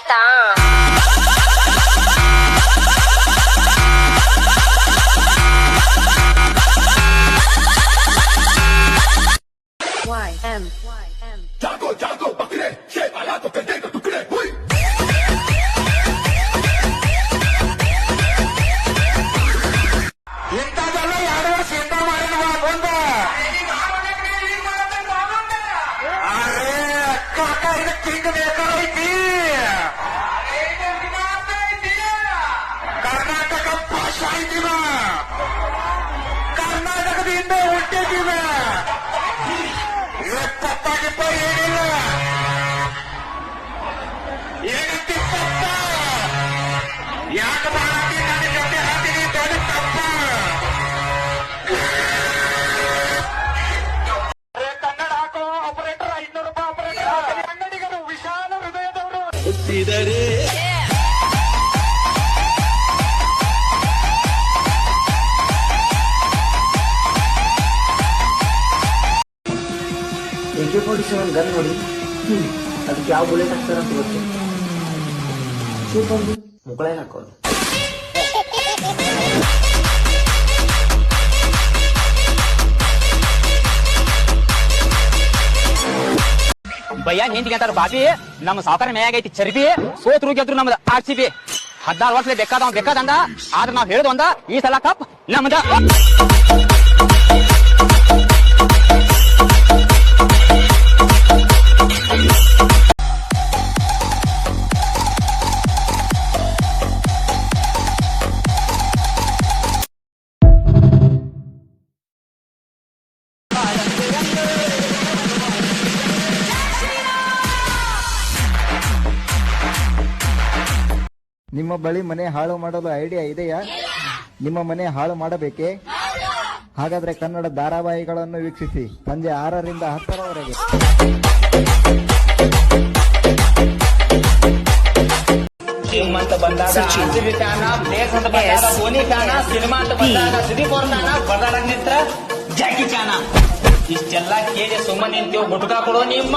ಆಯ್ತಾ? ಇಂಥದ್ದೆಲ್ಲ 2 ವರ್ಷ ಇಂಥ ಮಾಡಿದ್ವ ಬಂದ ಅರೇ ಕಾಕ ಇದು ಕಿಂಗ್ ಬೇಕಾದೈತಿ ಕರ್ನಾಟಕ ಭಾಷಾ ಐತಿವ ಕರ್ನಾಟಕದಿಂದ ಹುಟ್ಟಿದ್ದೀವ ಇಪ್ಪತ್ತಾಗಿಪ್ಪ ಏನಿಲ್ಲ ಏನಂತಿಪ್ಪತ್ತ ಯಾಕೆ ಮಾಡತ್ತಿ ನನ್ನ ಜೊತೆ ಹಾಕ್ತೀನಿ ದೊಡ್ಡ ತಪ್ಪ ಕನ್ನಡ ಹಾಕೋ ಆಪರೇಟರ್ 500 ರೂಪಾಯಿ ಆಪರೇಟರ್ ಹಾಕಿ ಕನ್ನಡಿಗರು ವಿಶಾಲ ಹೃದಯದವರು ಹುಟ್ಟಿದರೆ AK-47 ಗನ್ ನೋಡಿ ಅದಕ್ಕೆ ಯಾವ ಬುಲೆಟ್ ಹಾಕ್ತಾರಂತ ಗೊತ್ತು. ಸೂಪರ್ ಮುಕ್ಕಳೇನ ಹಾಕೋದು. ಭಯ್ಯ ನಿಂತಿಗೆ ಅಂತಾರ ಬಾಬಿ ನಮ್ಮ ಸಾವುಕಾರ ಮೇಯಾಗ ಐತಿ ಚರ್ಬಿ ಸೋತ್ರು ಗೆದ್ರು ನಮ್ದು RCB 16 ವರ್ಷ ಬೇಕಾದಂದ ಆದ್ರೆ ನಾವ್ ಹೇಳುದು ಒಂದ ಈ ಸಲ ಕಪ್ ನಮ್ದ. ನಿಮ್ಮ ಬಳಿ ಮನೆ ಹಾಳು ಮಾಡಲು ಐಡಿಯಾ ಇದೆಯಾ? ನಿಮ್ಮ ಮನೆ ಹಾಳು ಮಾಡಬೇಕೇ? ಹಾಗಾದ್ರೆ ಕನ್ನಡ ಧಾರಾವಾಹಿಗಳನ್ನು ವೀಕ್ಷಿಸಿ ಸಂಜೆ 6 ರಿಂದ 10ರವರೆಗೆ. ಅಂತ ಬಂದಾಗ RCB ಫ್ಯಾನ, ಪ್ಲೇಸ್ ಅಂತ ಬಂದಾಗ ಧೋನಿ ಫ್ಯಾನ, ಸಿನಿಮಾ ಅಂತ ಬಂದಾಗ ಸುದೀಪ್ ಅವ್ರ ಫ್ಯಾನ, ಬಡಾಡಕ್ ನಿಂತ್ರ ಜಾಕಿ ಫ್ಯಾನ. ಇಷ್ಟೆಲ್ಲ ಕೇಳಿ ಸುಮ್ಮನೆ ನಿಂತೀವಿ ಗುಟ್ಕಾ ಕೊಡೋ ನಿಮ್ಮ